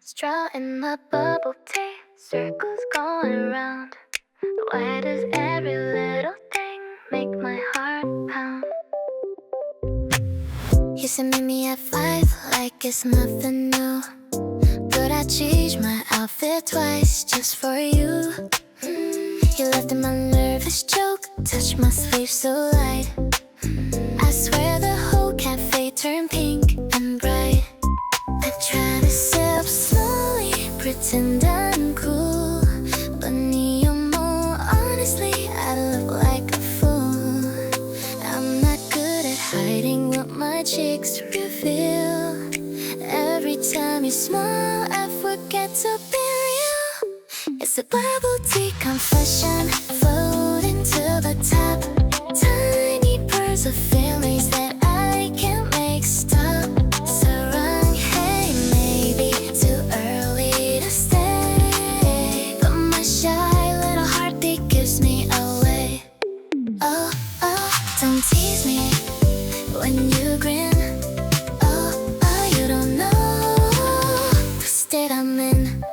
Straw in my bubble tea, circles going around. Why does every little thing make my heart pound? You said meet me at 5 like it's nothing new, but I changed my outfit twice just for you. You left in my nervous joke, touched my sleeve so light. I swear the whole cafe turned pink and bright. I try to sip slowly, pretend I'm cool, but need you more honestly, I look like a fool. I'm not good at hiding what my cheeks reveal. Every time you smile, I forget to be real. It's a bubble tea confession, floating to the top. Tiny pearls of feelings that I can't make stop. Sarang, hey, maybe too early to stay, but my shy little heartbeat gives me away. Oh, oh, don't tease me when you grin. Oh, oh, you don't know the state I'm in.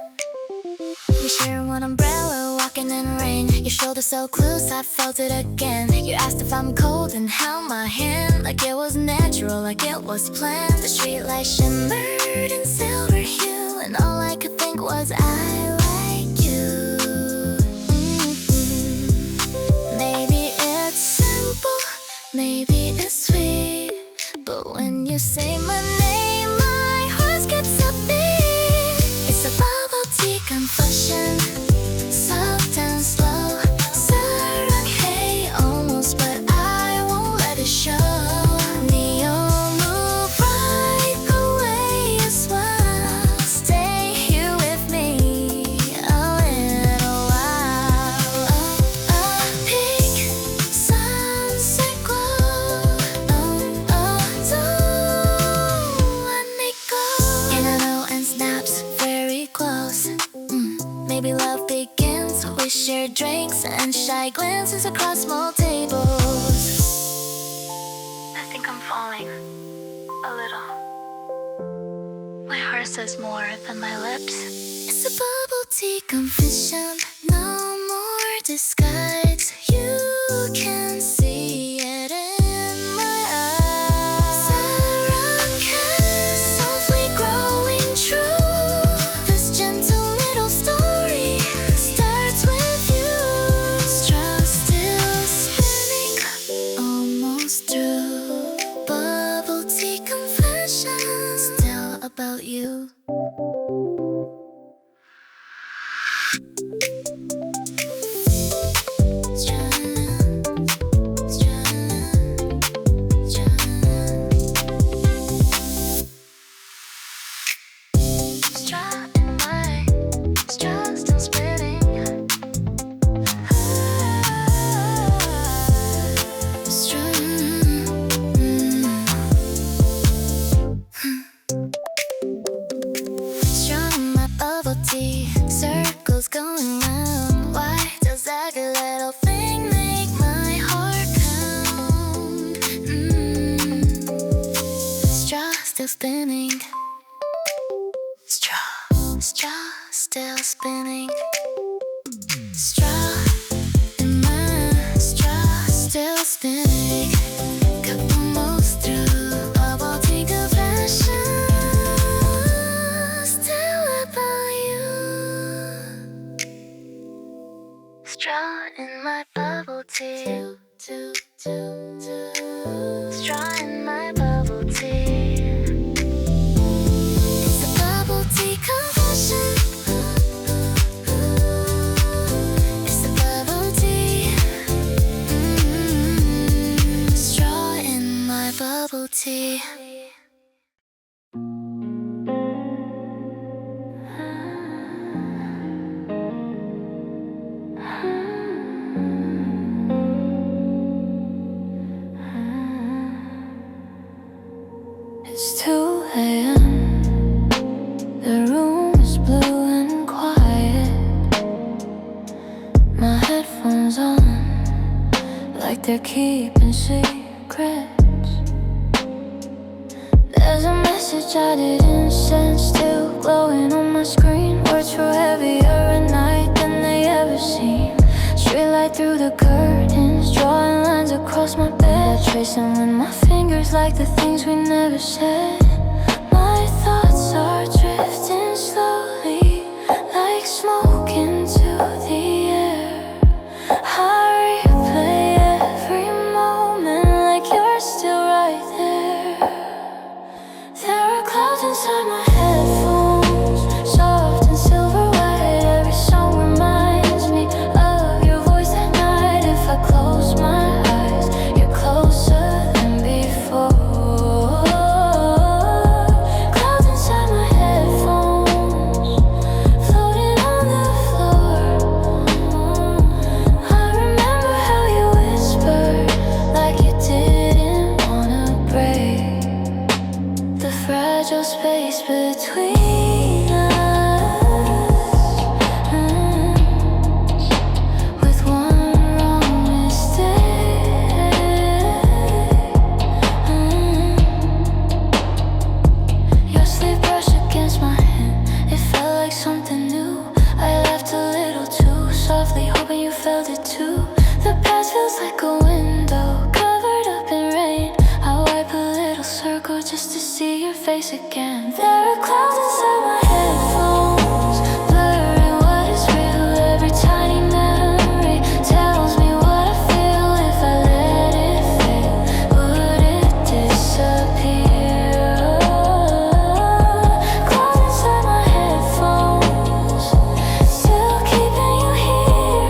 We share one umbrella, walking in rain. Your shoulder so close, I felt it again. You asked if I'm cold and held my hand like it was natural, like it was planned. The streetlight shimmered in silver hue, and all I could think was I like you. Maybe it's simple, maybe it's sweet, but when you say my name, my heart skips a beat. It's a bubble tea confession, soft and slow. Sarang, hey, almost, but I won't let it show. Neon move right the way you smile. Stay here with me a little while. Pink sunset glow. Don't let me go. In and out and snaps very close. Maybe love begins. We share drinks and shy glances across small tables. I think I'm falling a little. My heart says more than my lips. It's a bubble tea confession, no more disguise. You can see it in my eyes. Sarang kiss softly growing true. This gentle little story starts with you. Straw still spinning, almost through. Bubble tea confession, still about you. Circles going round. Why does every little thing make my heart pound? Straw still spinning. Straw still spinning. Straw in my straw still spinning. Couple moves through bubble tea confession. Straw in my bubble tea. Straw in my bubble tea. It's a bubble tea confession. It's a bubble tea. Straw in my bubble tea. It's 2 a.m. The room is blue and quiet. My headphones on, like they're keeping secrets. There's a message I didn't send, still glowing on my tracing with my fingers like the things we never said. My thoughts are drifting slowly, like smoke into the air. I replay every moment like you're still right there. There are clouds inside my headphones, soft and silver white. Every song reminds me of your voice at night. If I close my eyes, you're closer than before. Clouds inside my headphones, floating on the floor. I remember how you whispered like you didn't wanna break the fragile space between us. With one wrong mistake. Your sleeve brushed against my hand, it felt like something new. I laughed a little too softly, hoping you felt it too. The past feels like a window covered up in rain. I wipe a little circle just to see your face again. There are clouds inside my headphones, blurring what is real. Every tiny memory tells me what I feel. If I let it fade, would it disappear? Clouds inside my headphones, still keeping you here.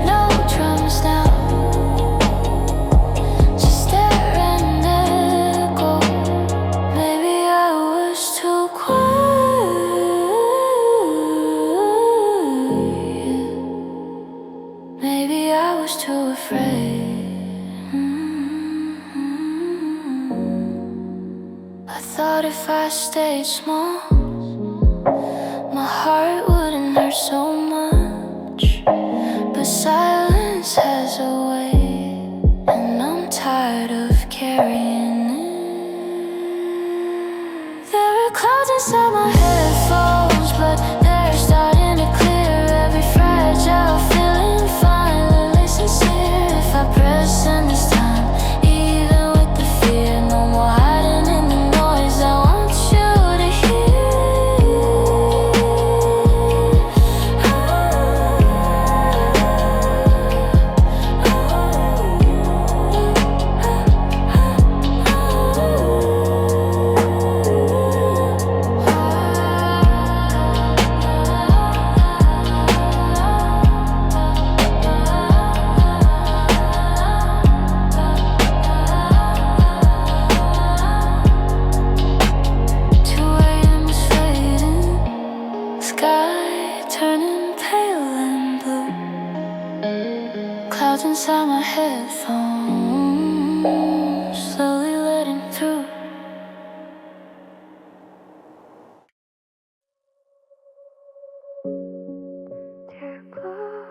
No drums now, just stare and echo. Maybe I was too quiet. Maybe I was too afraid. I thought if I stayed small, my heart wouldn't hurt so much. But silence has a way, and I'm tired of carrying it. There are clouds inside my headphones, but they're starting to clear. Every fragile feeling finally sincere. If I press in this time, even with the fear, no more hiding in the noise. I want you to hear. Sky turning pale and blue. Clouds inside my headphones, slowly letting through. Dear blue,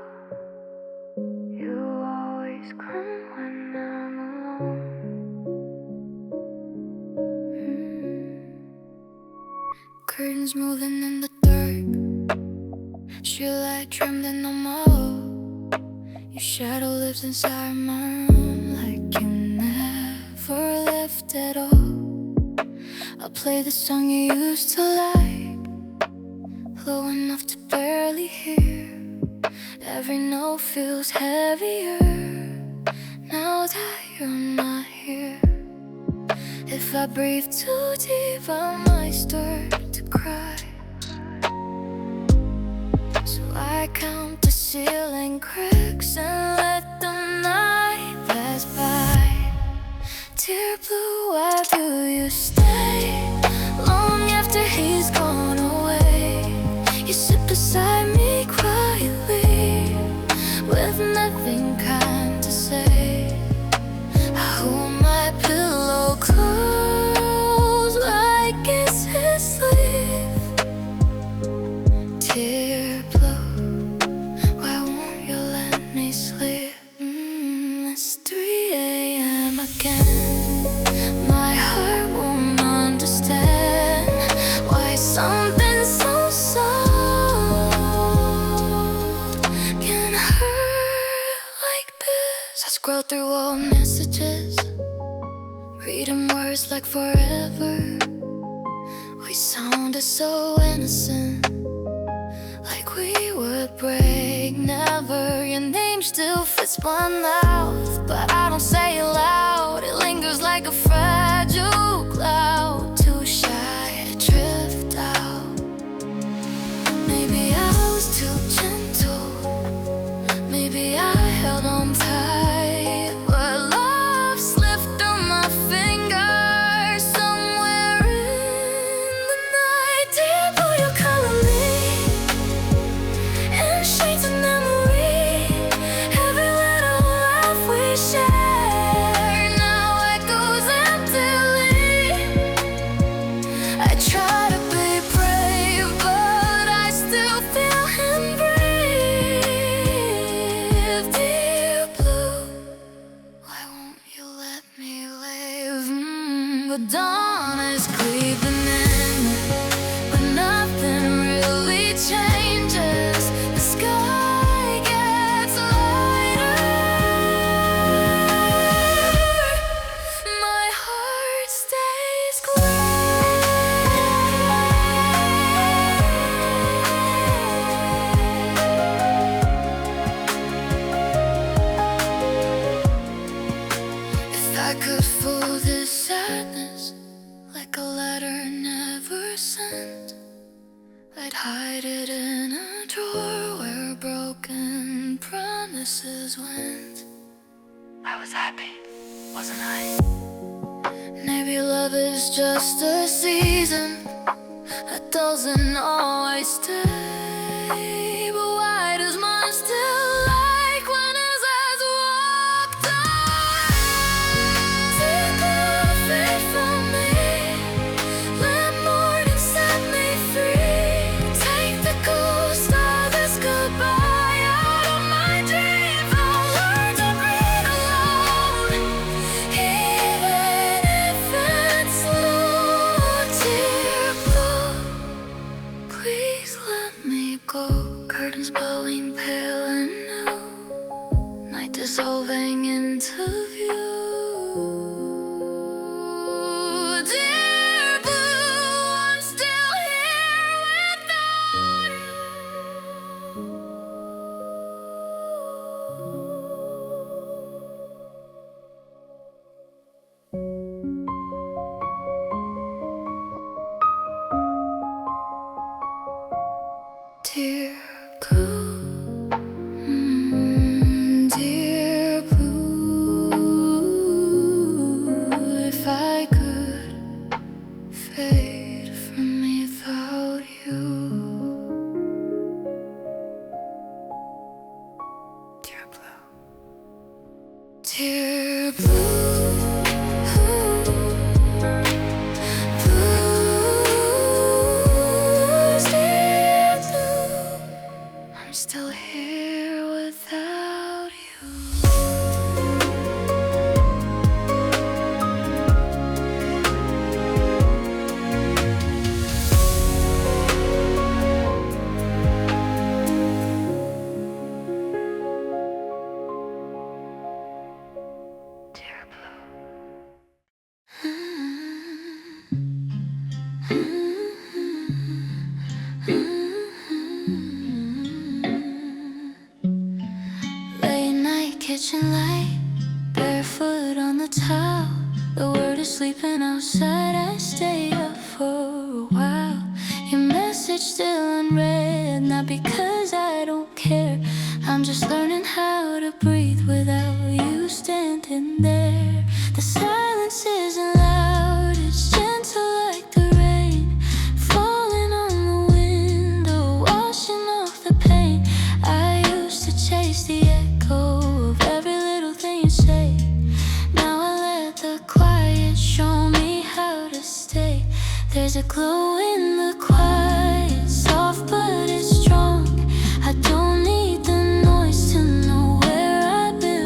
you always come when I'm alone. Curtains moving in the dark, streetlight trembling on my wall. Your shadow lives inside my room like you never left at all. I'll play the song you used to like, low enough to barely hear. Every note feels heavier now that you're not here. If I breathe too deep, I might start to cry. So I count the ceiling cracks and let the night pass by. Dear blue, why do you stay long after he's gone away? You sit beside me quietly with nothing kind to say. I hold my pillow close like it's his sleeve. Dear blue, why won't you let me sleep? It's 3 a.m. again. My heart won't understand why something so soft can hurt like this. As Scroll through old messages, reading words like forever. We sounded so innocent, like we would break never. Your name still fits my mouth, but I don't say it loud. It lingers like a fragile cloud, too shy to drift out. Maybe I was too gentle, maybe I held on tight, but love slipped through my fingers somewhere in the night. Dear blue, you color me in shades of memory. Every little laugh we share now echoes emptily. I try to be brave, but I still feel him breathe. Dear blue, why won't you let me live? The dawn is creeping in, but nothing really changes. The sky gets lighter, my heart stays If I could fool this sadness like a letter never sent, I'd hide it in a drawer where broken promises went. I was happy, wasn't I? Maybe love is just a season that doesn't always stay. But why does mine still like when his eyes walked on? Take love fade from me, let morning set me free. Take the ghost of this goodbye out of my dreams. I'll learn to breathe alone, even if it's slow. Dear blue, please let me go. Curtains blowing pale and new, night dissolving into view. Dear blue, I'm still here without you. Dear blue, dear blue, if I could fade from me without you. Dear blue, dear blue, blues, dear blue, I'm still here without you. Dear blue. Late night kitchen light, barefoot on the tile. The word is sleeping outside. I stay up for a while. Your message still unread, not because I don't care. I'm just learning how to breathe without you standing there. The silence isn't loud, it's gentle like the rain falling on the window, washing off the pain. I used to chase the echo of every little thing you say. Now I let the quiet show me how to stay. There's a glow in the quiet, soft but it's strong. I don't need the noise to know where I belong.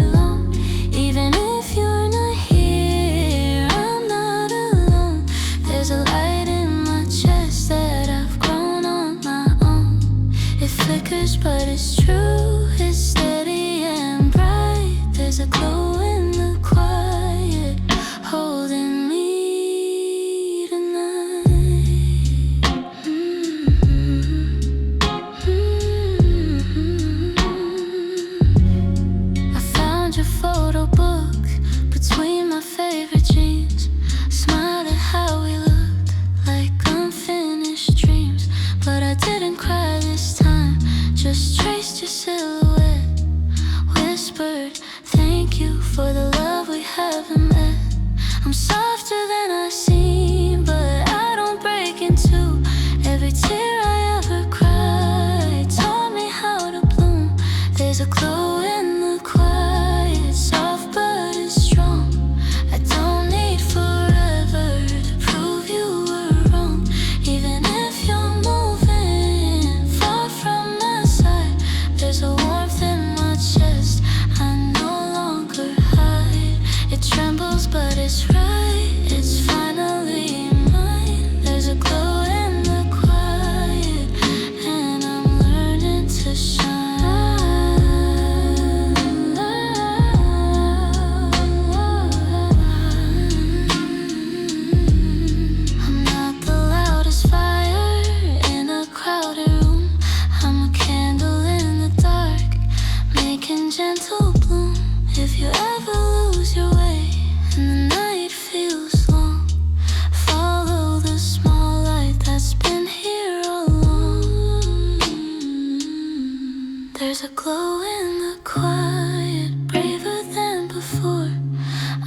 a glow in the quiet, braver than before.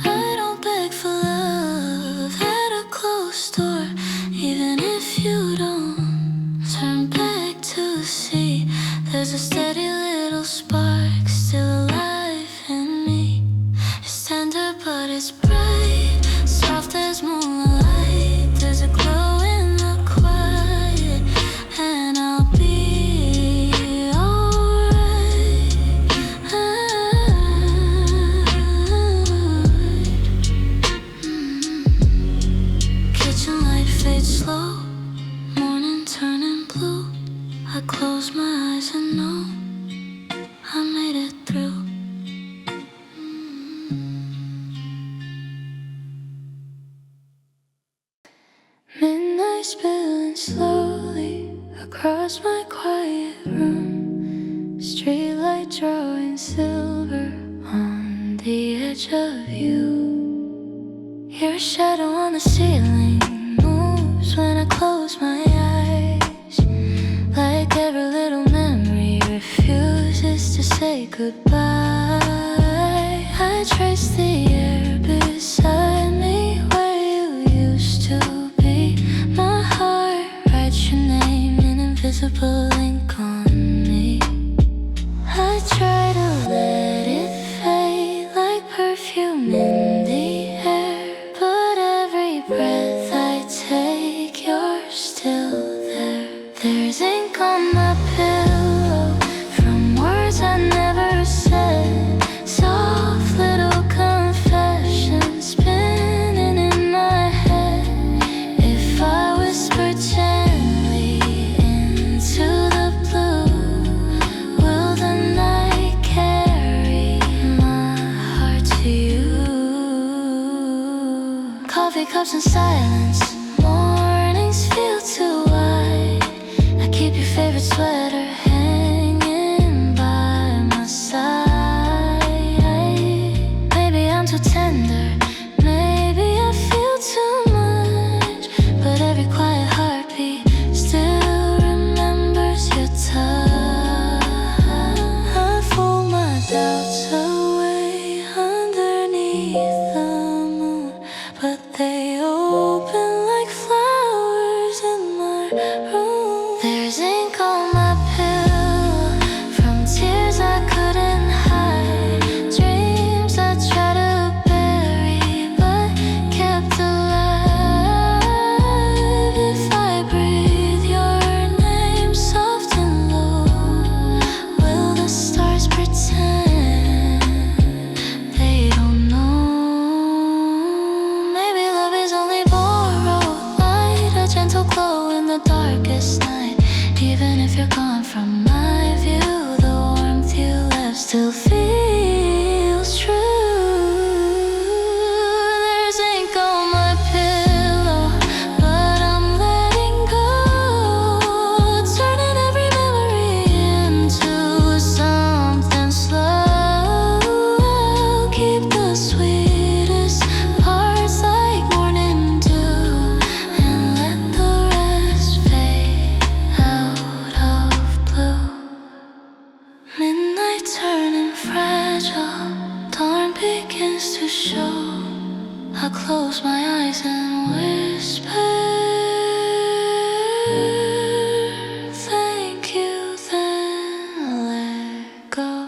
I don't beg for love at a closed door. Even if you don't turn back to see, there's a steady little spark still alive in me. It's tender but it's bright, soft as moonlight. There's a glow in the quiet, and I'll be alright. Kitchen light fades slow, morning turning blue. I close my eyes and know I made it through. Midnight spilling slowly across my quiet room. Streetlight drawing silver on the edge of you. Your shadow on the ceiling moves when I close my eyes, like every little memory refuses to say goodbye. I trace the air beside me where you used to be. My heart writes your name in invisible ink on me. I try to let it fade like perfume in the air, but every breath I take, you're still there. There's ink on my pillow from words I never said, soft little confessions spinning in my head. If I whisper gently into the blue, will the night carry my heart to you? Coffee cups in silence, mornings feel too wide. I keep your favorite sweater hanging by my side. Maybe I'm too tender, maybe I feel too much, but every quiet heartbeat still remembers your touch. I fold my doubts away underneath the moon, but they open like flowers in my room. There's ink on my pillow from tears I couldn't hide, dreams I tried to bury but kept alive. If I breathe your name soft and low, will the stars pretend they don't know? Maybe love is only borrowed light, a gentle glow in the darkest night. Even if you're gone from my view, the warmth you left still feels true. There's ink on my pillow, but I'm letting go, turning every memory into something slow. I'll keep the sweetest parts like morning dew, and let the rest fade out of blue. Midnight turning fragile, dawn begins to show. I close my eyes and whisper, thank you, then let go.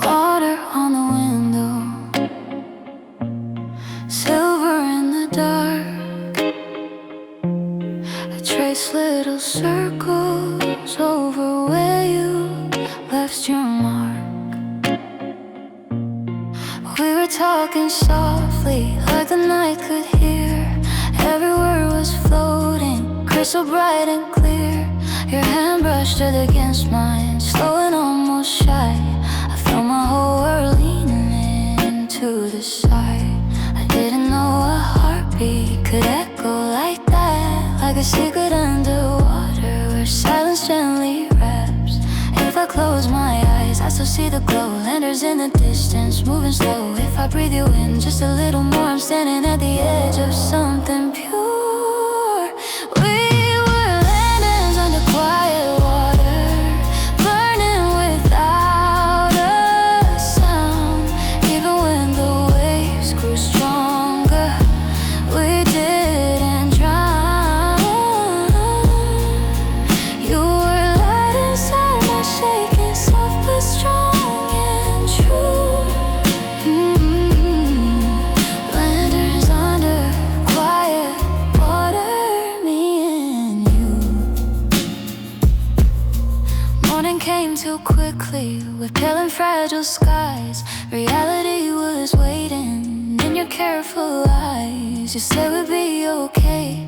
Water on the window, silver in the dark. I trace little circles over where you left your mark. We were talking softly, like the night could hear. Every word was floating, crystal bright and clear. Your hand brushed brushed it against mine, slow and almost shy. I felt my whole world leaning into the side. I didn't know a heartbeat could echo like that, like a secret underwater where silence gently wraps. If I close my eyes, I still see the glow. Lanterns in the distance, moving slow. If I breathe you in just a little more, I'm standing at the edge of something pure. We were lanterns under quiet water, burning without a sound. Even when the waves grew stronger, we didn't drown. You were light inside my shaking, soft but strong and true. Lanterns under quiet water, me and you. Morning came too quickly with pale and fragile skies. Reality was waiting in your careful eyes. You said we'd be okay,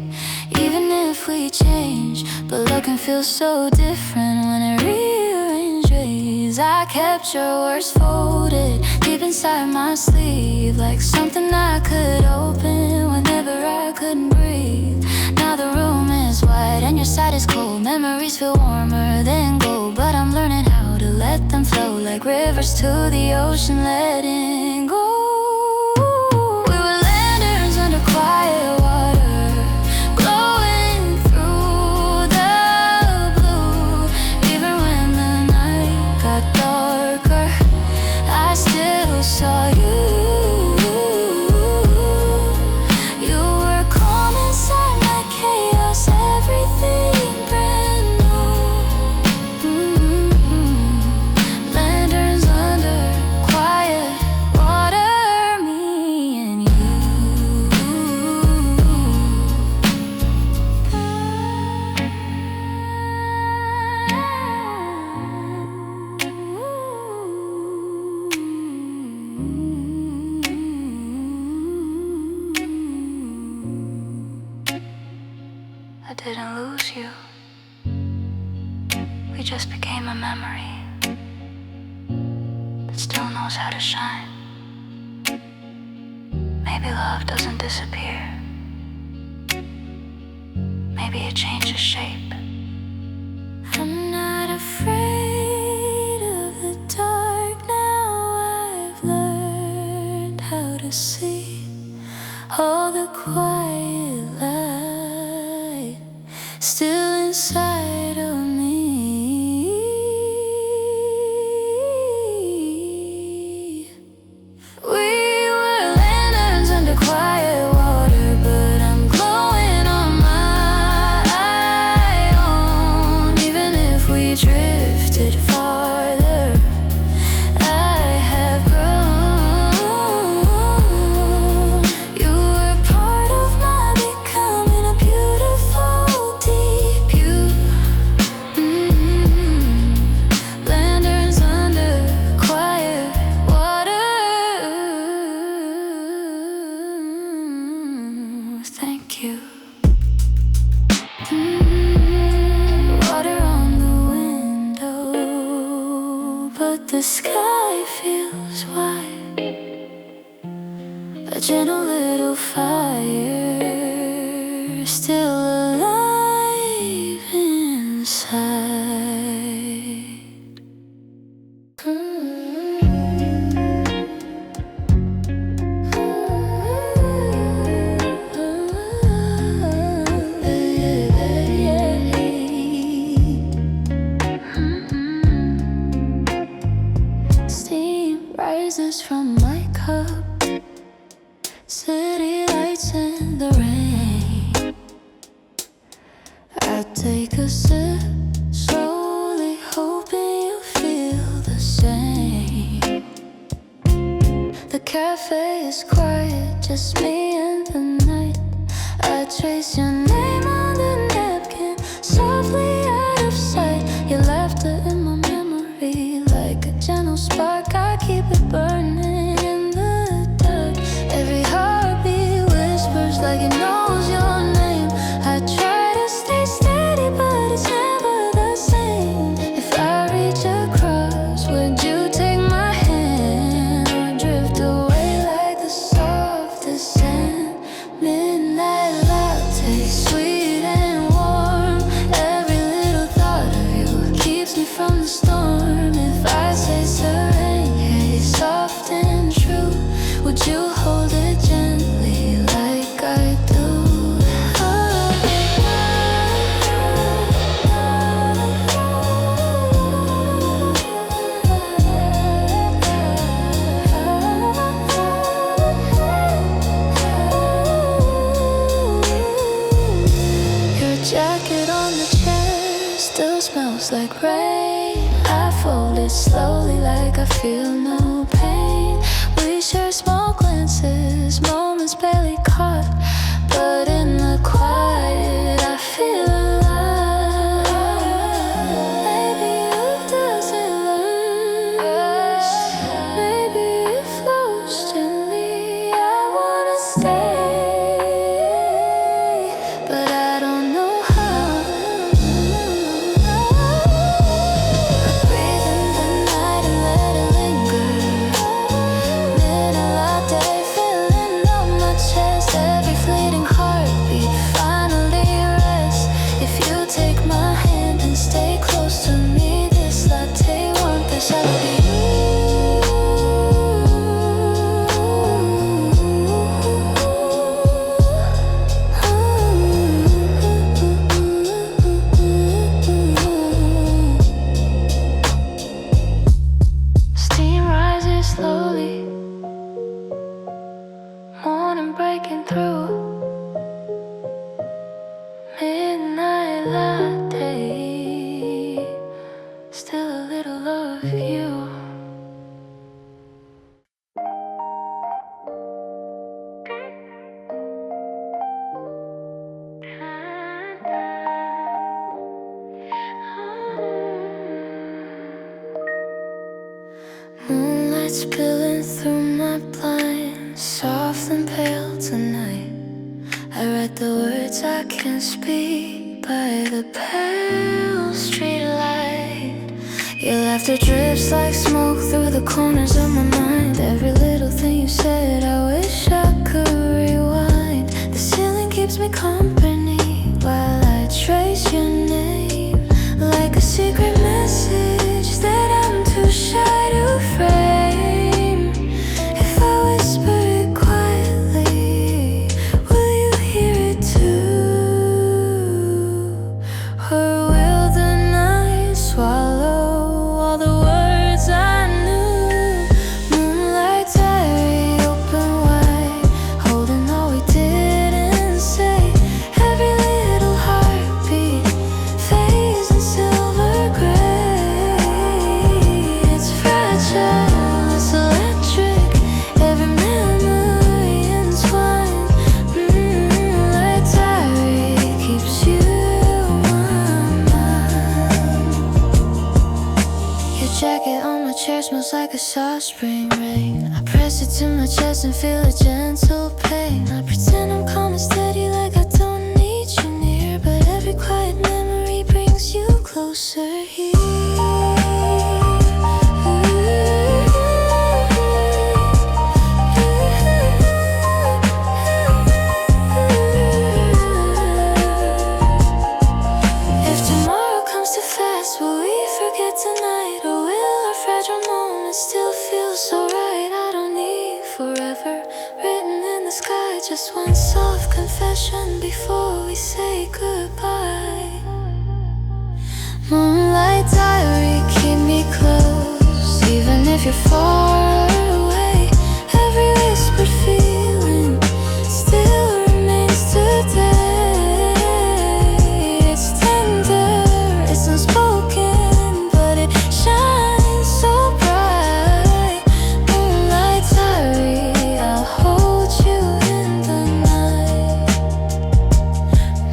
even if we change. But love can feel so different when it rearranges ways. I kept your words folded deep inside my sleeve, like something I could open whenever I couldn't breathe. Now the room is white and your side is cold. Memories feel warmer than gold, but I'm learning how to let them flow like rivers to the ocean, letting go. We were lanterns under quiet water, glowing through the blue. Even when the night got darker, I still saw you. You were calm inside my chaos, everything brand new. Lanterns under quiet water, me and you. I didn't lose you. We just became a memory that still knows how to shine. Maybe love doesn't disappear. Maybe it changes shape. I'm not afraid of the dark now. I've learned how to see all the quiet light still inside of me. We were lanterns under quiet water, but I'm glowing on my own. Even if we drifted farther, I have grown. You were part of my becoming, a beautiful deep you. Lanterns under quiet water. Thank you. Water on the window, but the sky feels white. A gentle little fire still alive inside. Steam rises from my cup, city lights in the rain. I take a sip, slowly hoping you feel the same. The cafe is quiet, just me and the night. I trace your name on the napkin, softly out of sight. Your laughter in my memory, like a gentle spark. I keep it burning in the dark. Every heartbeat whispers like it knows your name. I try to stay steady, but it's never the same. Jacket on the chair still smells like rain. I fold it slowly like I feel no pain. We share small glances, moments barely caught, but in the quiet I feel alive. Maybe it doesn't last, maybe it flows to me. I wanna stay, but I don't know how. Breathe in the night and let it linger. Middle latte filling up my chest. Every fleeting heartbeat finally rests. If you take my hand and stay close to me, this latte warmth that shall be Steam rises slowly, morning breaking through. Midnight latte, still a little of you. Moonlight spilling through my blinds, soft and pale tonight. I read the words I can't speak by the pale street light. Your laughter drips like smoke through the corners of my mind. Every little thing you said, I wish I could rewind. The ceiling keeps me company while I trace your name, like a secret message that I'm too shy to frame. If I whisper it quietly, will you hear it too? Or will the night swallow all the words I knew? Moonlight diary open wide, holding all we didn't say. Every little heartbeat fades in silver gray. It's fragile, it's electric, every memory entwined. Moonlight diary keeps you on my mind. Your jacket on my chair smells like a soft spring rain. I press it to my chest and feel a gentle pain. I pretend I'm calm and steady like I don't need you near, but every quiet memory brings you closer here. If tomorrow comes too fast, will we forget tonight? Or will our fragile moments still feel so right? I don't need forever written in the sky, just one soft confession before we say goodbye. Moonlight diary, keep me close, even if you're far away. Every whispered feeling still remains today. It's tender, it's unspoken, but it shines so bright. Moonlight diary, I'll hold you in the night.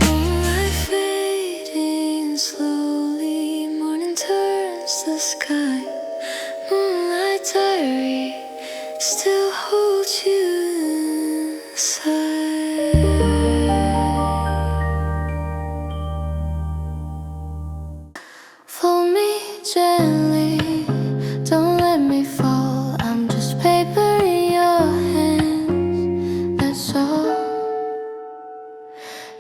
Moonlight fading slowly, morning turns the sky. Moonlight diary still holds you inside. Fold me gently, don't let me fall. I'm just paper in your hands, that's all.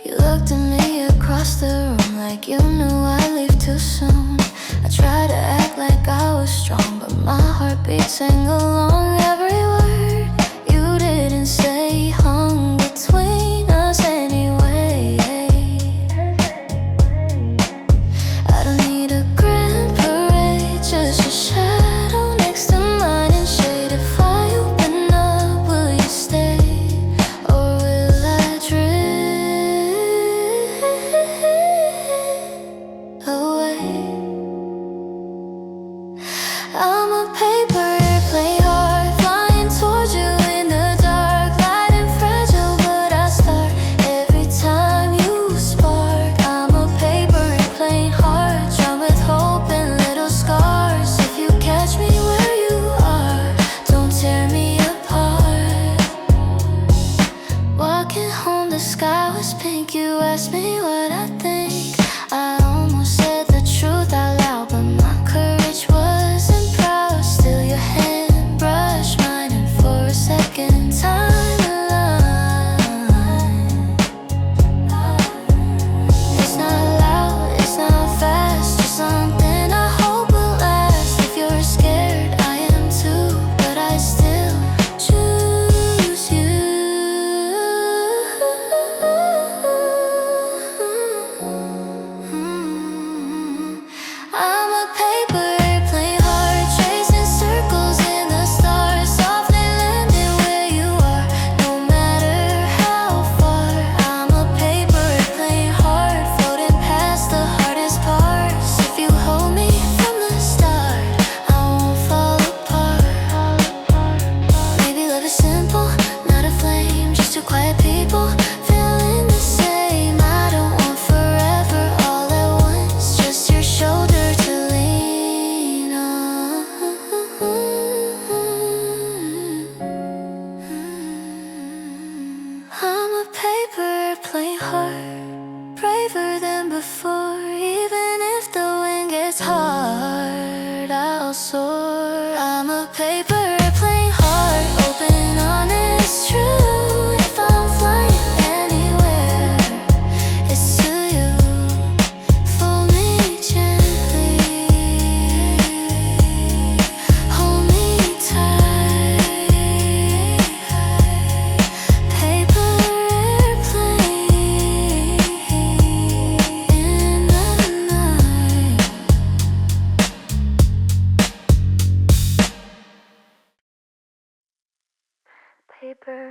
You looked at me across the room like you knew I'd leave too soon. I tried to act like I was strong, but my heartbeat sang along. Every word you didn't say hung between us anyway. I don't need a grand parade, just a shadow next to mine in shade. If I open up, will you stay, or will I drift? braver than before. Even if the wind gets hard, I'll soar. I'm a paper airplane, heart open, honest, true. If I'm flying anywhere, it's to you. Fold me gently, hold me tight. Paper airplane in the night. Paper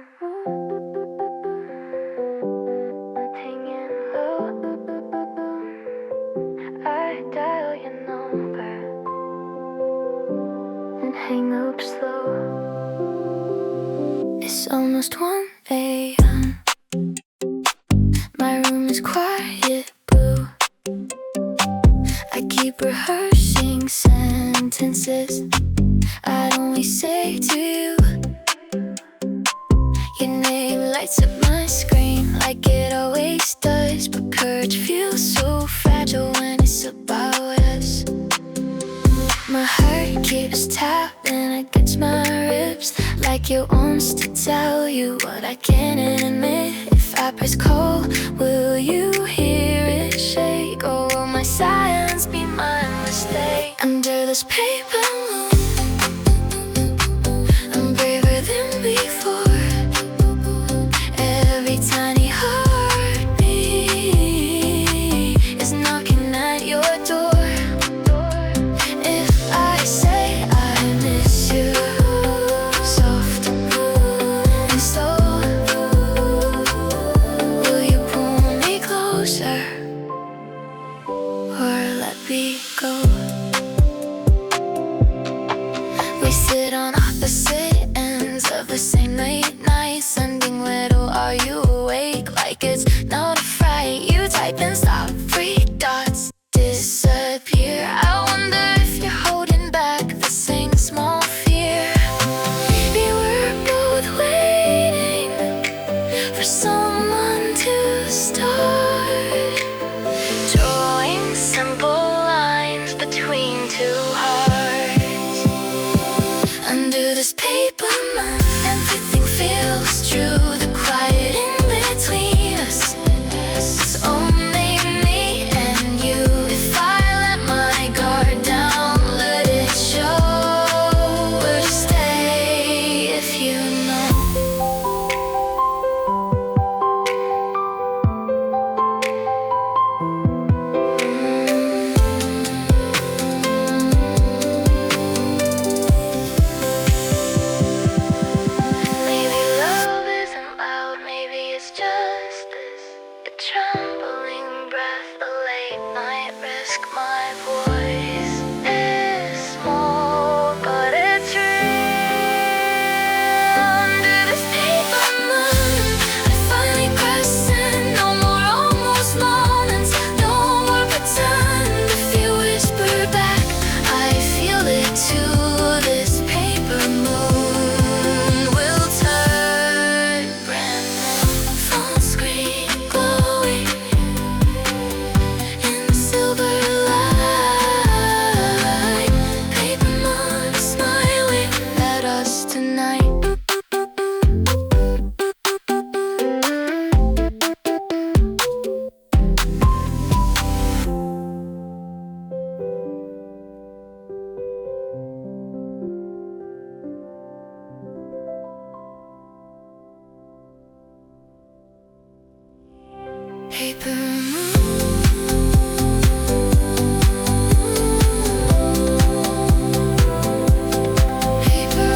hanging low. I dial your number and hang up slow. It's almost 1 a.m. My room is quiet blue. I keep rehearsing sentences I'd only say to you. Your name lights up my screen like it always does, but courage feels so fragile when it's about us. My heart keeps tapping against my ribs like it wants to tell you what I can't admit. If I press call, will you hear it shake? Or will my silence be my mistake? Under this paper moon, I'm braver than before. Every tiny heartbeat is knocking at your door. If I say I miss you, soft and slow, will you pull me closer or let me go? We sit on opposite ends of the same late night, sending little "Are you awake?" like it's not a fright. You type and stop, 3 dots disappear. I wonder if you're holding back the same small fear. We were both waiting for someone to start drawing simple lines between 2 hearts. Under this paper moon, everything feels true. The quiet in between us is only me and you. If I let my guard down, let it show. Or stay if you know. Maybe love isn't loud, maybe it's just this, a trembling breath, a late night risk. My voice is small, but it's real. Under this paper moon, I finally press send. No more almost moments, no more pretend. If you whisper back, I feel it too. This paper moon will turn brand new. Phone screen glowing in the silver light. Paper moon smiling at us tonight. Paper moon, paper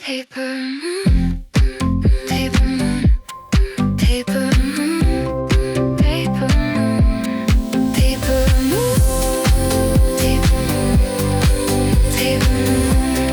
paper moon, paper moon, paper moon, paper moon, paper moon, paper moon, paper moon, paper moon.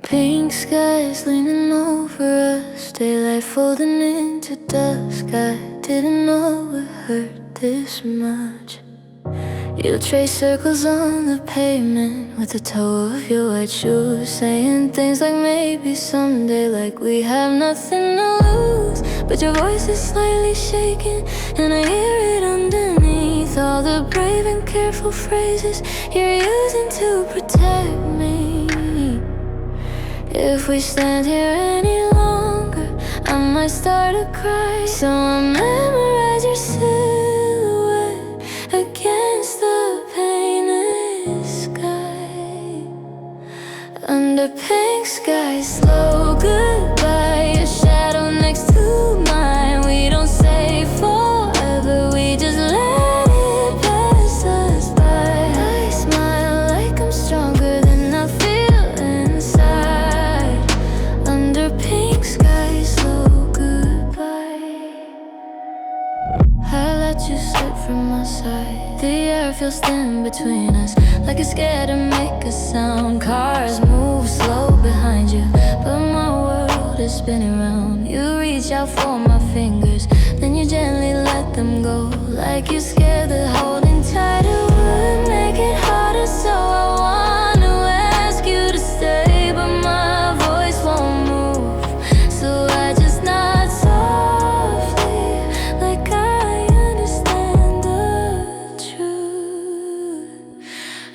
Pink skies leaning over us, daylight folding into dusk. I didn't know it hurt this much. You trace circles on the pavement with the toe of your white shoes, saying things like maybe someday, like we have nothing to lose. But your voice is slightly shaking, and I hear it underneath all the brave and careful phrases you're using to protect me. If we stand here any longer, I might start to cry. So I memorize your silhouette against the painted sky. Under pink skies, slow goodbye. Your shadow next to mine. We don't say forever, we just let it pass us by. I smile like I'm stronger than I feel inside. Under pink skies, slow goodbye. I let you slip from my side. The air feels thin between us, like it's scared to make a sound. Cars move slow behind you, but my world is spinning round. You reach out for my fingers, then you gently let them go, like you're scared that holding tighter would make it harder. So I wanna ask you to stay, but my voice won't move. So I just nod softly, like I understand the truth.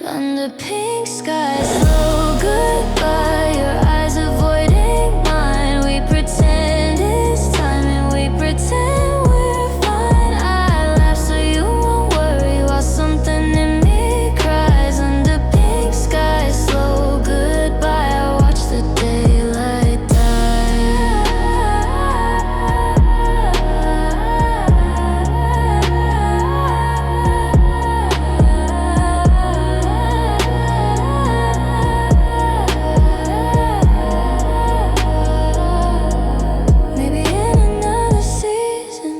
Under pink skies, slow goodbye. Your eyes avoiding mine. We pretend it's time and we pretend we're fine. I laugh so you won't worry while something in me cries. Under pink skies, slow goodbye. I watch the daylight Maybe in another season,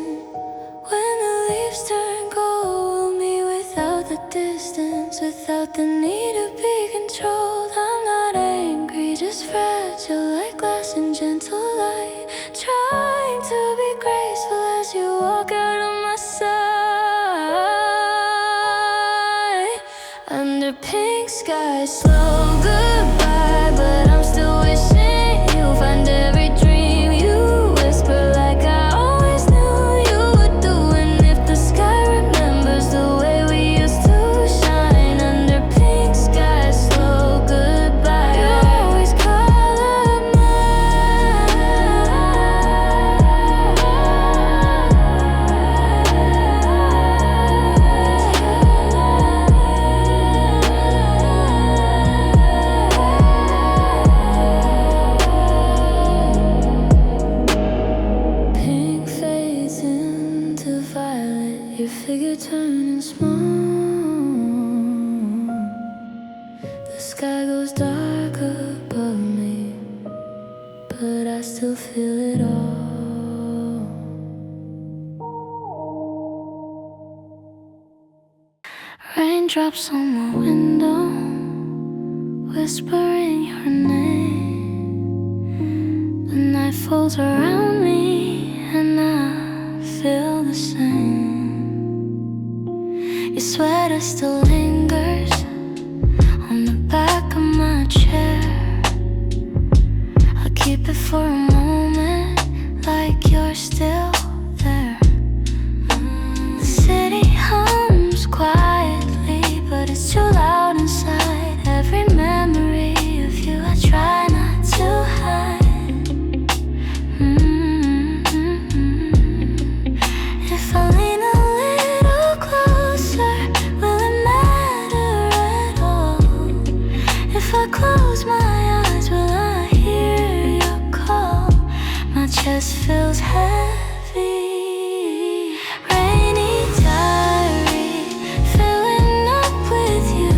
when the leaves turn gold, we'll meet without the distance, without the need to be controlled. I'm not angry, just fragile like glass in gentle light, trying to be graceful as you walk out of my sight. Under pink skies, slow goodbye, but I'm still wishing you find every dream you whisper, like I always knew you would do. And if the sky remembers the way we used to shine, under pink sky goes dark above me, but I still feel it all. Raindrops on my window, whispering your name. The night falls around me and I feel the same. Your sweater still lingers on the back of my chair. I'll keep it for a moment, like you're still there. The city hums quietly, but it's too loud inside. Every memory of you I try not to hide. If I lean a little closer, will it matter at all? If I close my eyes, will I hear your call? My chest feels heavy. Rainy diary, filling up with you.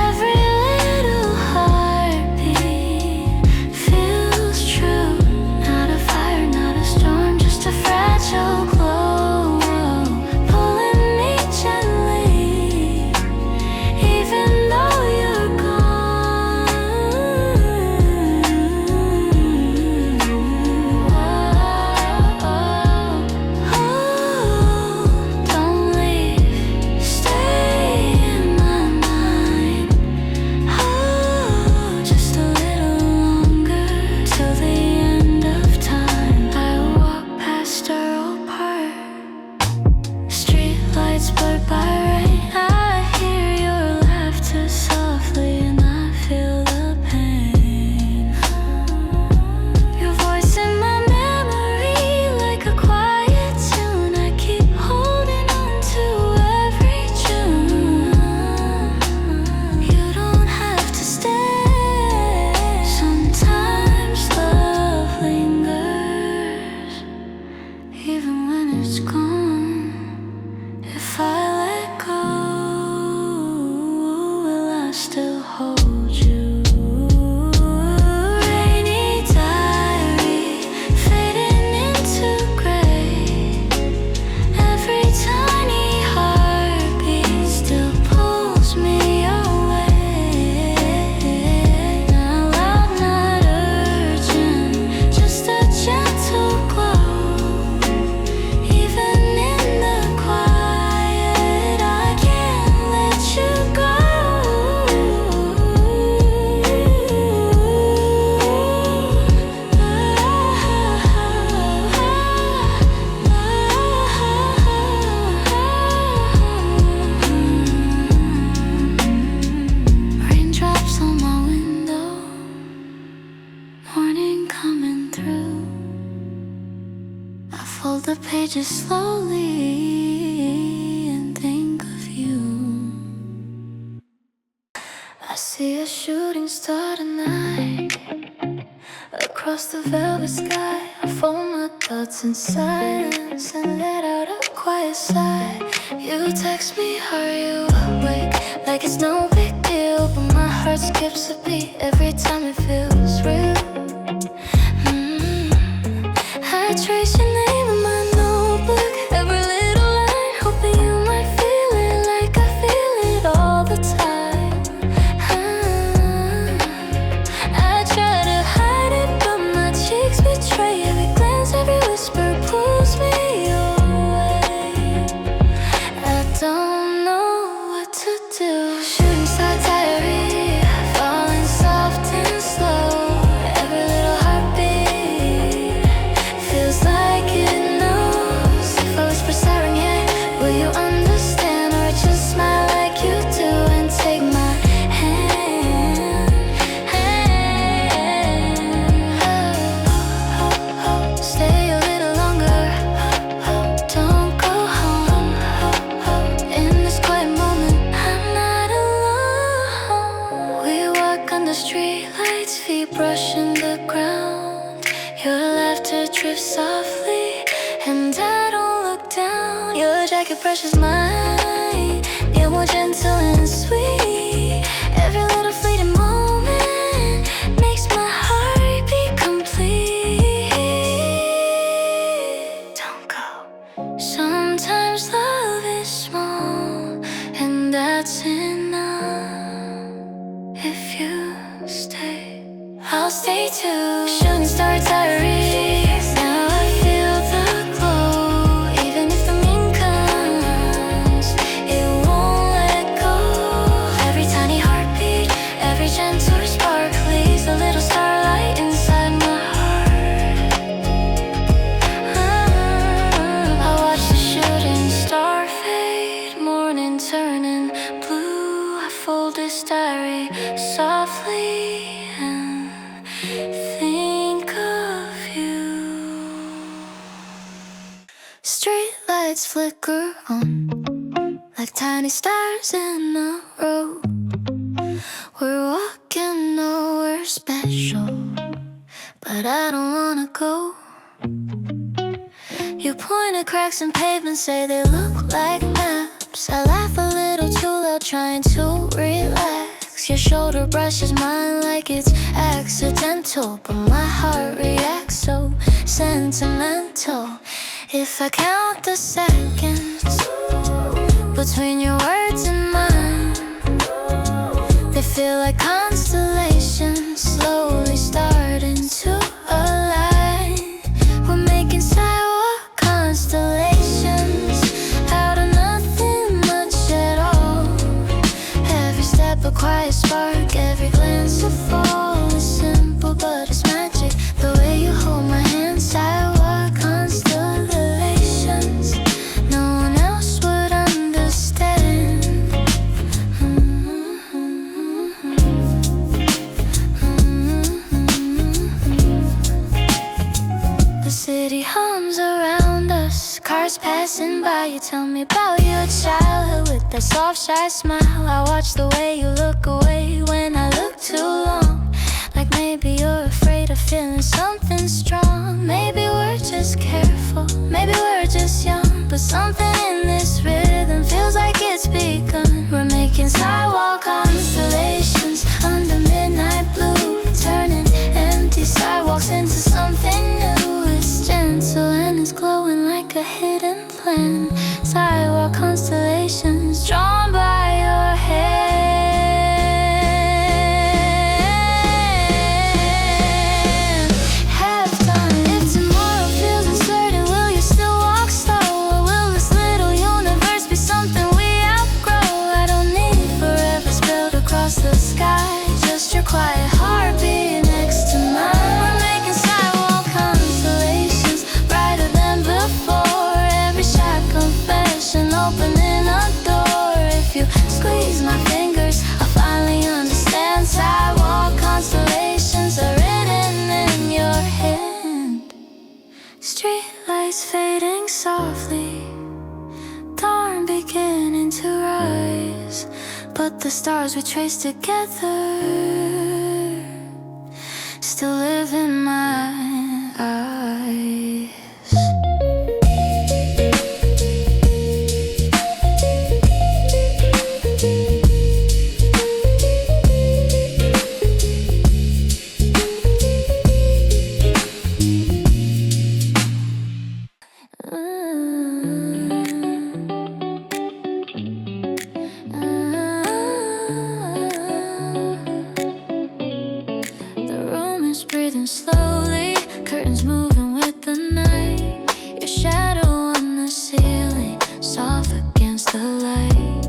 Every little heartbeat feels true. Not a fire, not a storm, just a fragile glow, pulling me gently, even though you're gone. Don't leave, stay in my mind. Just a little longer till the end of time. I walk past our old park, street lights blurred by rain. I hear your laughter softly and I feel the pain. Your voice in my memory like a quiet tune. I keep holding on to every June. You don't have to stay. Sometimes love lingers, even when it's gone. If I let go, will I still hold you? Rainy diary, fading into gray. Every tiny heartbeat still pulls me away. Not loud, not urgent, just a gentle glow. Even in the quiet, I can't let you go. Raindrops on my window, morning coming through. I fold the pages slowly and think of you. I see a shooting star tonight across the velvet sky. I fold my thoughts in silence and let out a quiet sigh. You text me, are you awake? Like it's no big deal, but my heart skips a beat every time it feels real. I trace your name in my notebook, every little line, hoping you might feel it like I feel it all the time. I try to hide it, but my cheeks betray. Every glance, every whisper pulls me away. I don't know what to do. Shooting star diary, falling soft and slow. Every little heartbeat feels like it knows. If I whisper siren yet, will you understand? Or just smile like you do and take my hand? Stay a little longer, don't go home. In this quiet moment, I'm not alone. We walk under streetlights, feet brushing the ground. Your laughter drifts softly, and I don't look down. Your jacket brushes mine, you're more gentle and sweet. too. Shooting star diaries. Now I feel the glow. Even if the rain comes, it won't let go. Every tiny heartbeat, every gentle spark leaves a little starlight inside my heart. I watch the shooting star fade, morning turning blue. I fold this diary softly and think of you. Street lights flicker on like tiny stars in a row. We're walking nowhere special, but I don't wanna go. You point at cracks in pavement, say they look like maps. I laugh a little too loud, trying to relax. Your shoulder brushes mine like it's accidental, but my heart reacts so sentimental. If I count the seconds between your words and mine, they feel like constellations slowly starting to align. We're making sidewalk constellations out of nothing much at all. Every step a quiet spark, every glance a fall. It's simple but it's magic, the way you hold my hand. Sidewalk constellations, no one else would understand. The city hums around us, cars passing by. You tell me about your childhood with that soft, shy smile. I watch the way you look away when I look too long. Like maybe you're afraid of feeling something strong. Maybe we're just careful, maybe we're just young, but something in this rhythm feels like it's begun. We're making sidewalk constellations under midnight blue, turning empty sidewalks into something new. It's gentle and it's glowing like a hidden plan. Sidewalk constellations drawn by your hand. Have time. If tomorrow feels uncertain, will you still walk slow? Or will this little universe be something we outgrow? I don't need forever spilled across the sky, just your quiet heartbeat next to mine. We're making sidewalk constellations brighter than before. Every shy confession opening a door. If you squeeze my fingers, I'll finally understand. Sidewalk constellations are written in your hand. Street lights fading softly, dawn beginning to rise, but the stars we trace together still live in my eyes. The room is breathing slowly, curtains moving with the night. Your shadow on the ceiling, soft against the light.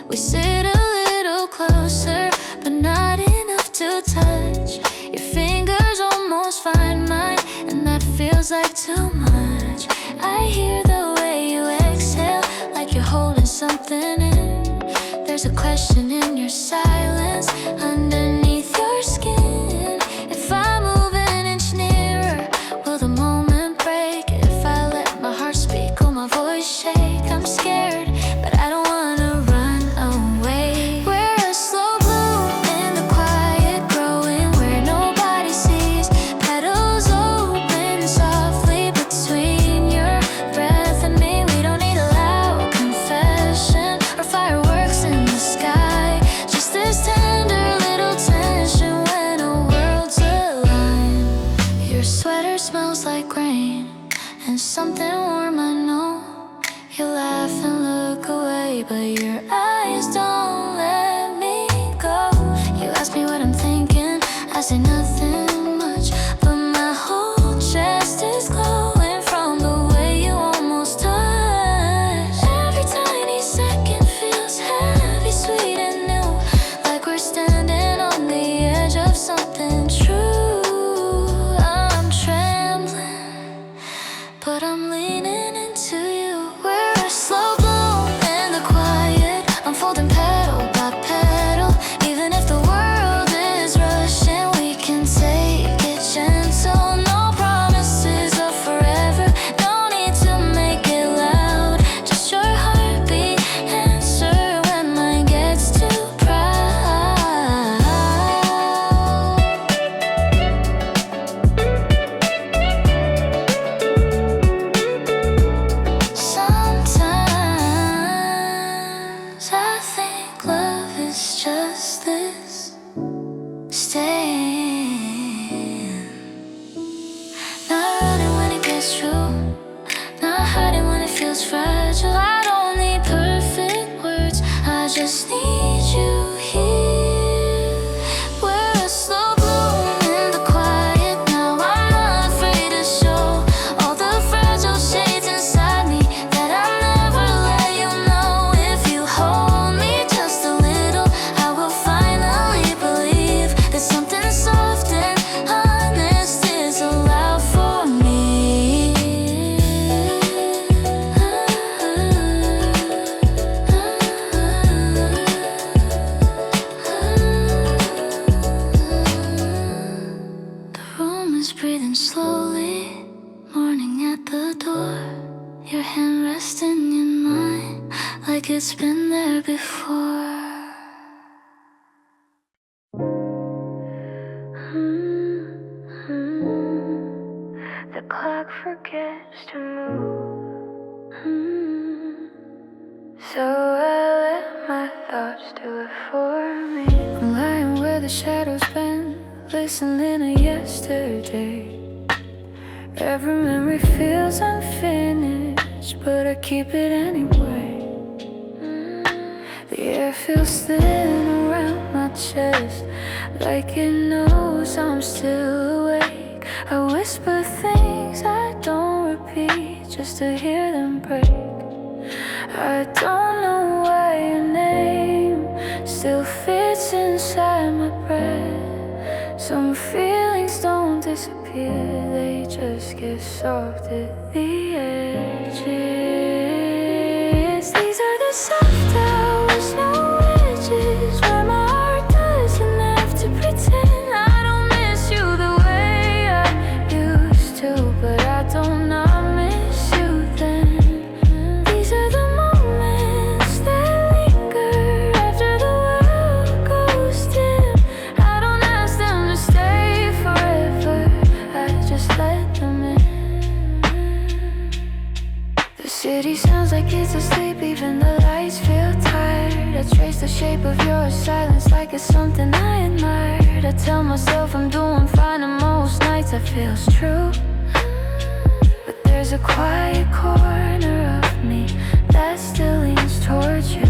We sit a little closer, but not enough to touch. Your fingers almost find mine, and that feels like too much. I hear the way you exhale, like you're holding something in. There's a question in your silence, underneath your skin. If I move an inch nearer, will the moment break? If I let my heart speak, will my voice shake? I'm scared, but I don't wanna run away. We're a slow bloom in the quiet growing, where nobody sees. Petals open softly between your breath and me. We don't need a loud confession or fireworks in the sky, just this tender little tension when a world's aligned. Your sweater smells like rain and something warm, I know. You laugh and look away, but your eyes don't let me go. You ask me what I'm thinking, I say nothing much. this staying? Not running when it gets true, not hiding when it feels fragile. I don't need perfect words, I just need you here. We're a slow bloom in the quiet now. I'm not afraid to show all the fragile shades inside me that I'll never let you know. If you hold me just a little, I will finally believe that something soft and honest is allowed for me. The room is breathing slowly, morning at the door. Your hand resting in mine like it's been there before. The clock forgets to move. So I let my thoughts do it for me. I'm lying where the shadows bend, listening to yesterday. Every memory feels unfinished, but I keep it anyway. The air feels thin around my chest, like it knows I'm still awake. I whisper things I don't repeat, just to hear them break. I don't know why your name still fits inside my breath. Some feelings don't disappear, they just get soft at the edges. These are the soft hours, no edges, where my heart doesn't have to pretend. I don't miss you the way I used to, but I don't not miss you then. These are the moments that linger after the world goes dim. I don't ask them to stay forever, I just let them in. The city sounds like it's asleep, even the lights feel tired. I trace the shape of your silence like it's something I admired. I tell myself I'm doing fine, and most nights that feels true. But there's a quiet corner of me that still leans towards you.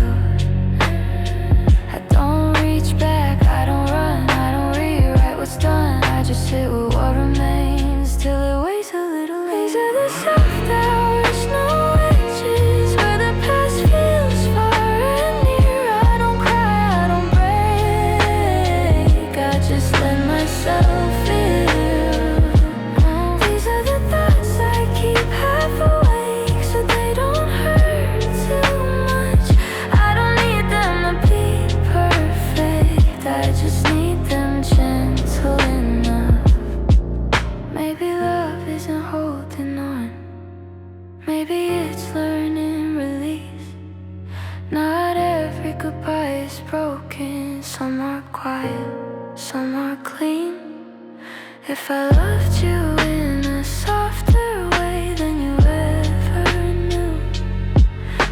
I don't reach back, I don't run, I don't rewrite what's done. I just sit with what remains till it weighs a little. These are the soft hours, no edges, where the past feels far and near. I don't cry, I don't break, I just let myself feel. These are the thoughts I keep half awake so they don't hurt too much. I don't need them to be perfect, I just need them gentle enough. Maybe love isn't holding on, maybe it's learning release. Not every goodbye is broken, some are quiet, some are clean. If I loved you in a softer way than you ever knew,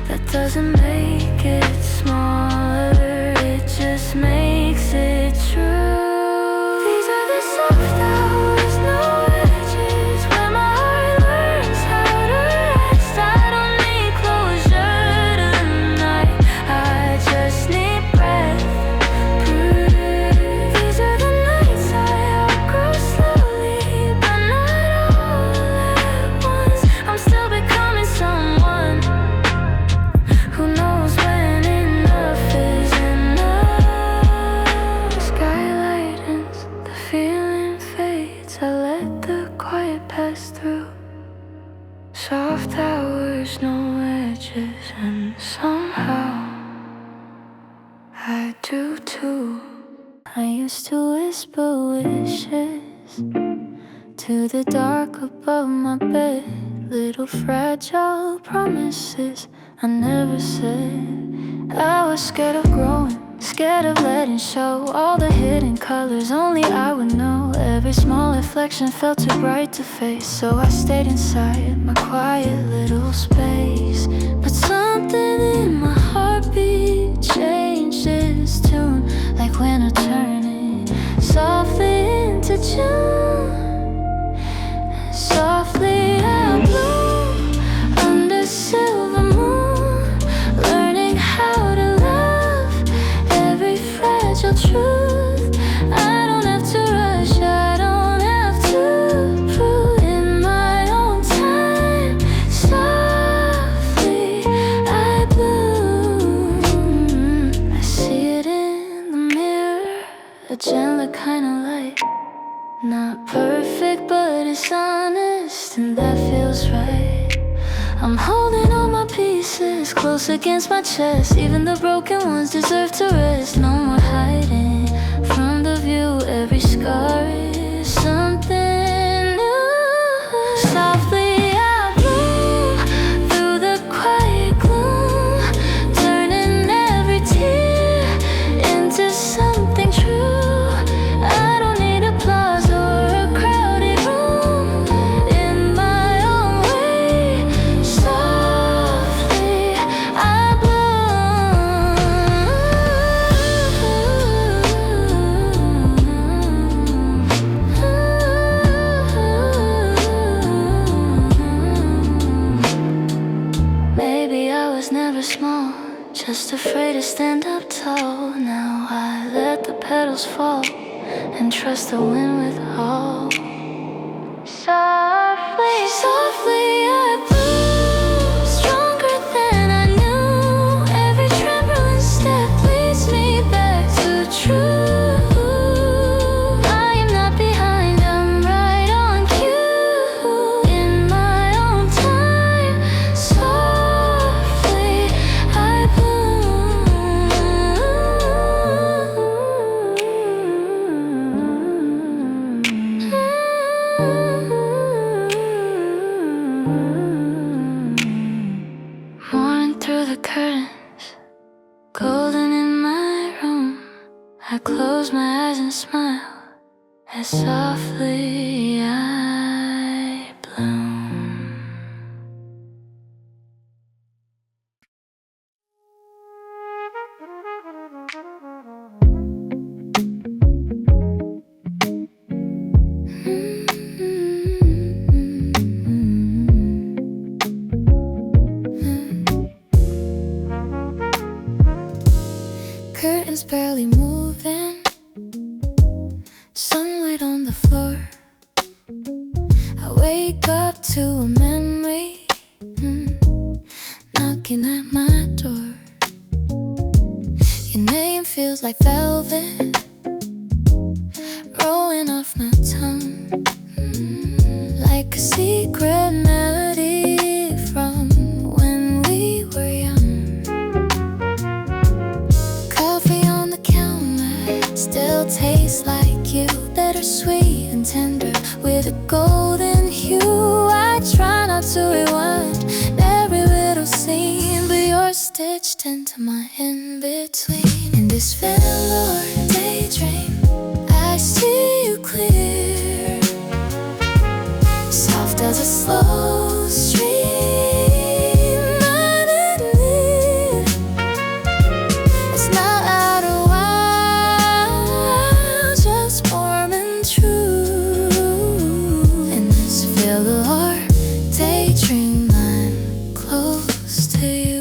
that doesn't make it smaller, it just makes it true. These are the soft hours, no edges, where my heart learns how to rest. I don't need closure tonight, I just need breath. Breathe. These are the nights I outgrow slowly, but not all at once. I'm still becoming someone who knows when enough is enough. The sky lightens, the feeling fades, I let the quiet pass through. Soft hours, no edges, and somehow I do too. I used to whisper wishes to the dark above my bed, little fragile promises I never said. I was scared of growing, scared of letting show all the hidden colors only I would know. Every small reflection felt too bright to face, so I stayed inside my quiet little space. But something in my heartbeat changed its tune, like like winter turning softly into June. Softly I bloom under silver moon, learning how to love every fragile truth. I don't have to rush, I don't have to prove in my own time. Softly I bloom. I see it in the mirror, a gentler kind of light. Not perfect, but it's honest, and that feels right. I'm holding all my pieces close against my chest. Even the broken ones deserve to rest. No more hiding from the view. Every scar is something new. Softly I bloom through the quiet gloom, turning every tear into something true. I don't need applause or a crowded room. In my own way, softly I bloom. Maybe I was never small, just afraid to stand up tall. Now I let the petals fall and trust the wind with all. Softly, softly I bloom, stronger than I knew. Every trembling step leads me back to truth. I am not behind, I'm right on cue. In my own time, softly I Morning through the curtains, golden in my room. I close my eyes and smile as softly I bloom. Curtains barely moving, sunlight on the floor. I wake up to a memory knocking at my door. Your name feels like velvet rolling off my tongue, like a secret melody from when we were young. Coffee on the counter still tastes like you, bittersweet and tender with a golden hue. I try not to rewind every little scene, but you're stitched into my in-between. In this velour daydream, I see you clear, soft as a slow stream underneath. It's not out a while, just warm and true. In this velour daydream, I'm close to you.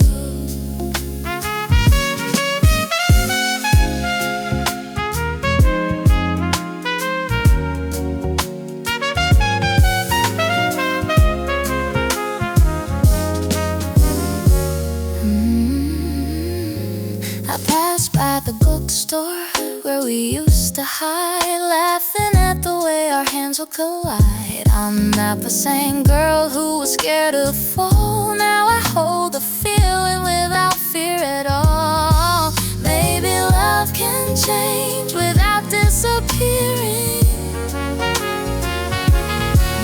I passed by the bookstore where we used to hide, laughing at the way our hands would collide. On the map a saying, girl who was scared to fall. Now I hold the feeling without fear at all. Maybe love can change without disappearing.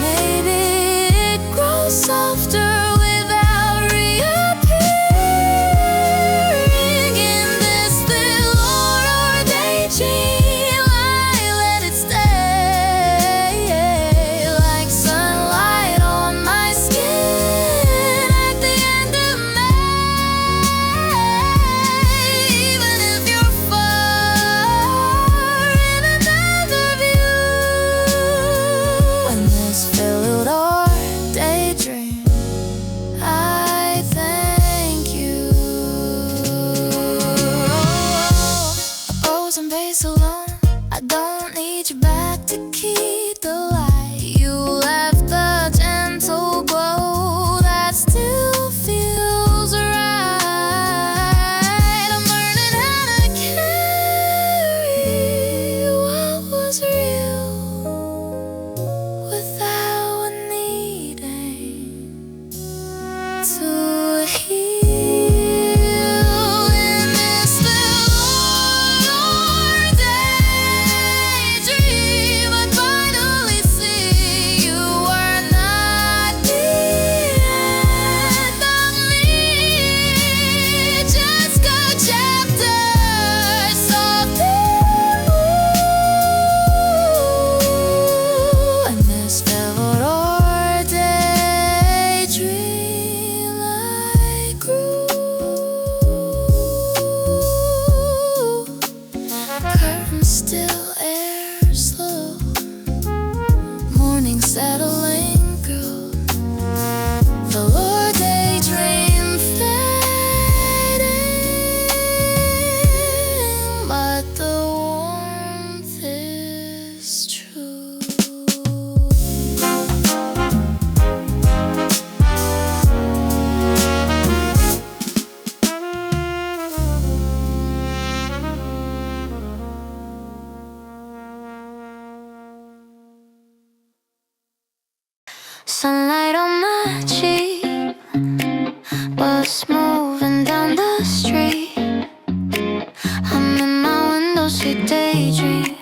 Maybe it grows softer without reappearing. In this velour daydream, I let it stay, like sunlight on my skin at the end of May. Even if you're far nights alone. I don't need you back to keep the light. You left the gentle glow that still feels right. I'm learning how to carry what was real without needing to heal. In this Velour Daydream, I finally see you are not the end of me. Just go chapters softly. In this Velour Daydream, I grew. Curtains still, air slow. Morning settling, girl. Velour Daydream fading, but the warmth is true. Sunlight on my cheek, bus moving down the street. I'm in my Windowseat Daydream.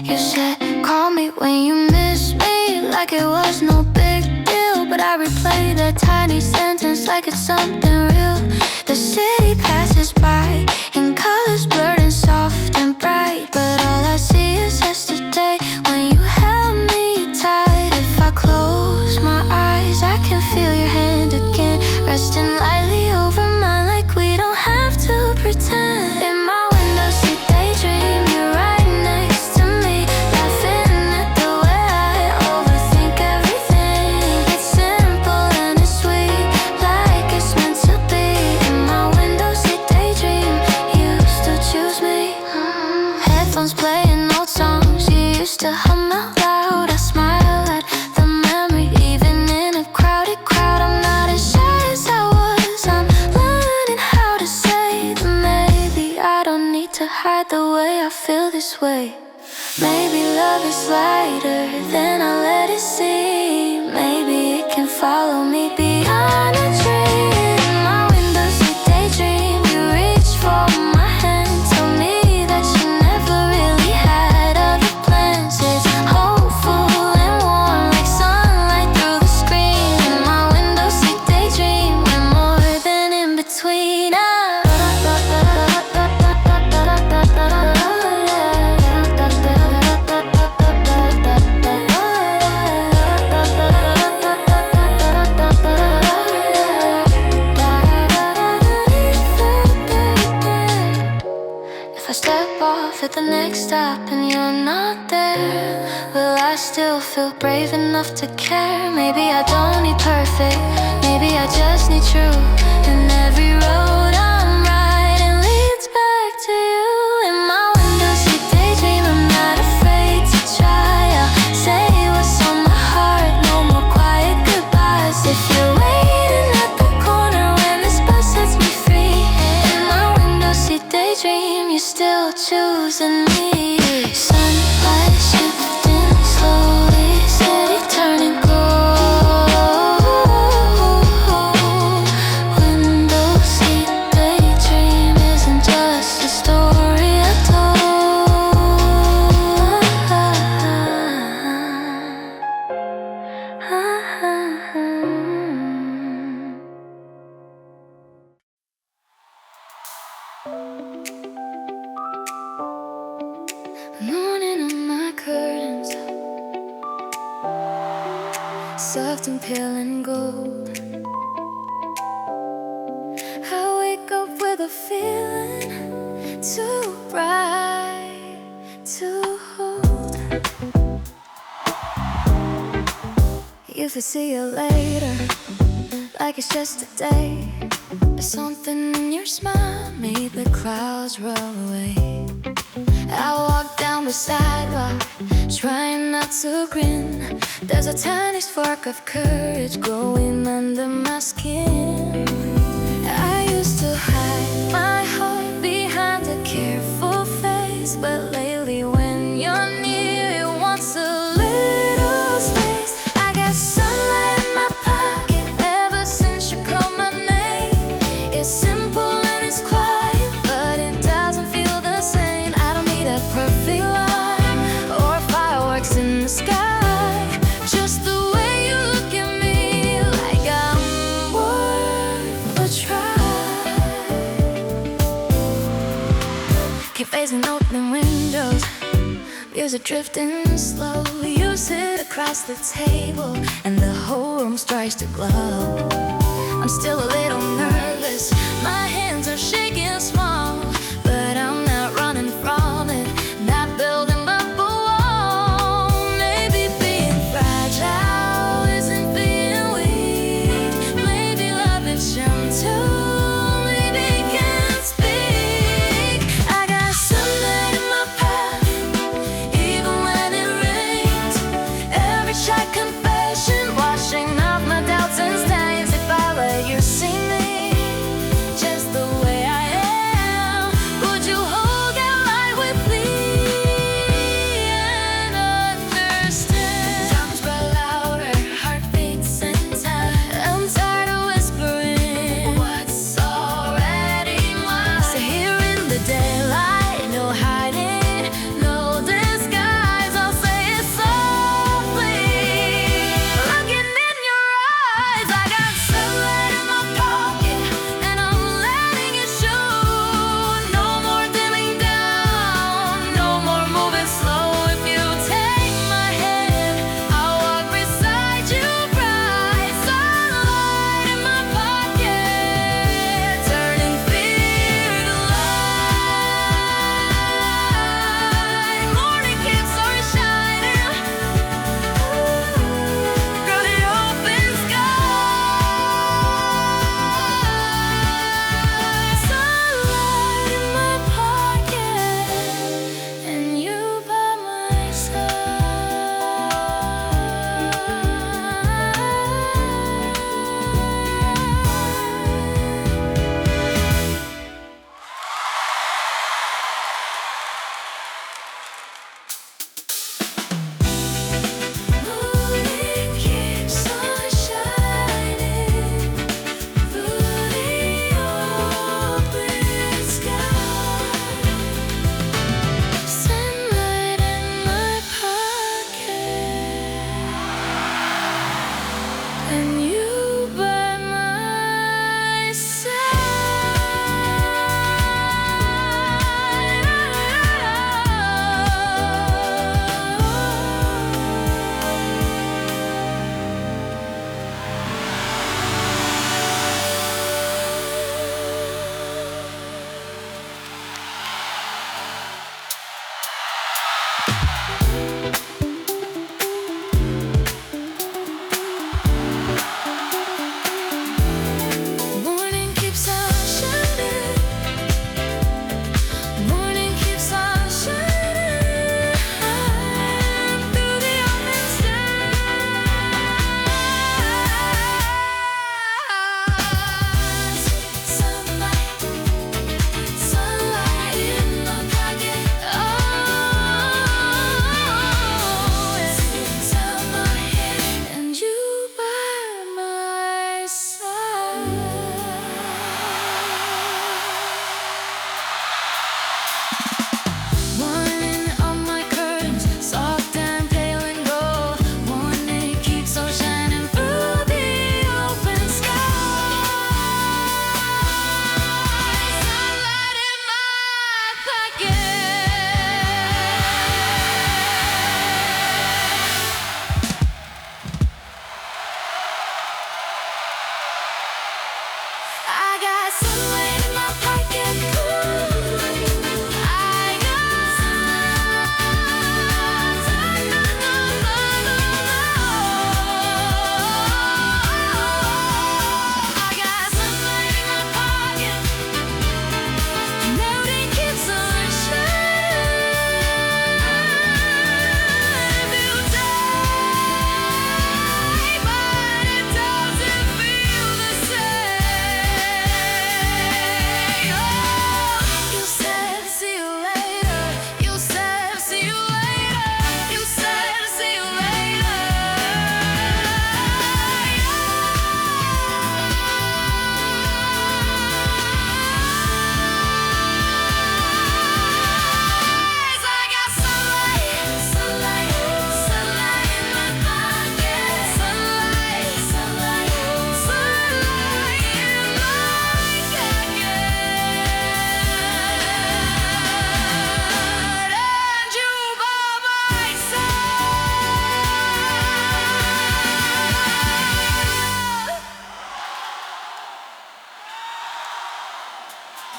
You said, call me when you miss me, like it was no big deal. But I replay that tiny sentence like it's something real. The city passes by in colors blurred and soft and bright, but all I see is yesterday when you held me tight. If I close my eyes, I can feel your hand again, resting lightly over mine like we don't have to pretend. In my Windowseat Daydream, you're right next to me, laughing at the way I overthink everything. It's simple and it's sweet, like it's meant to be. In my Windowseat Daydream, you still choose me. Headphones playing old songs you used to hum out loud. I smile at the memory, even in a crowded crowd. I'm not as shy as I was. I'm learning how to say that maybe I don't need to hide the way I feel this way. Maybe love is lighter than I let it seem. Maybe it can follow me beyond a dream. In my Windowseat Daydream, you reach for my hand, tell me that you never really had other plans. It's hopeful and warm like sunlight through the screen. In my Windowseat Daydream, we're more than in between. If I step off at the next stop and you're not there, will I still feel brave enough to care? Maybe I don't need perfect, maybe I just need true. And every road I'm riding leads back to you. In my Windowseat Daydream, I'm not afraid to try. I'll say what's on my heart, no more quiet goodbyes. If you're waiting at the corner when this bus sets me free, in my Windowseat Daydream, you're still choosing me. Sunlight shifting slowly, city turning cold. Windowseat Daydream isn't just a story I Morning on my curtains, soft and pale and gold. I wake up with a feeling too bright to hold. If I see you later, like it's just a day, a Something in your smile made the clouds roll away. I walk down the sidewalk, trying not to grin. There's a tiny spark of courage growing under my skin. I used to hide my heart behind a careful face, but lately when you're near, it wants a little space. I got sunlight in my pocket ever since you called my name. It's simple and it's quiet, but it doesn't feel the same. I don't need a perfect light or fireworks in the sky, just the way you look at me, like I'm worth a try. Keep facing open windows, music drifting slow. You sit across the table and the whole room starts to glow. I'm still a little nervous, my hands are shaking small, but I'm not running from it, not building up a wall. Maybe being fragile isn't being weak. Maybe love is gentle, maybe it can't speak. I got sunlight in my path, even when it rains. Every shy confession, washing off my doubts and stains. If I let you see me,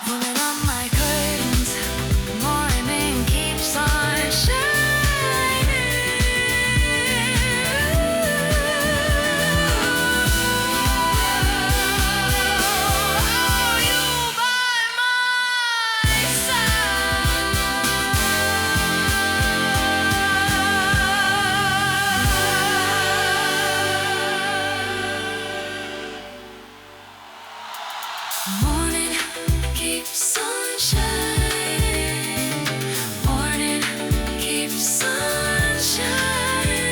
Morning on my curtains, morning keeps on shining. Oh, you by my side. Morning keeps on shining. Morning keeps on shining.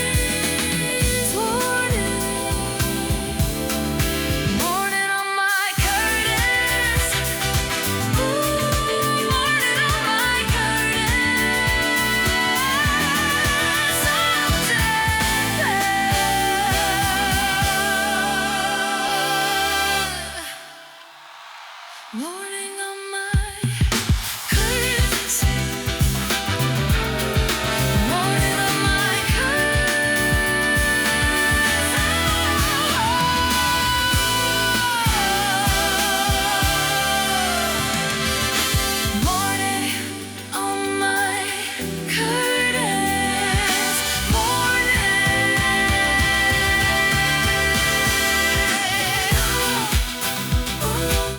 Morning on my curtains. Ooh, morning on my curtains. All day. Morning on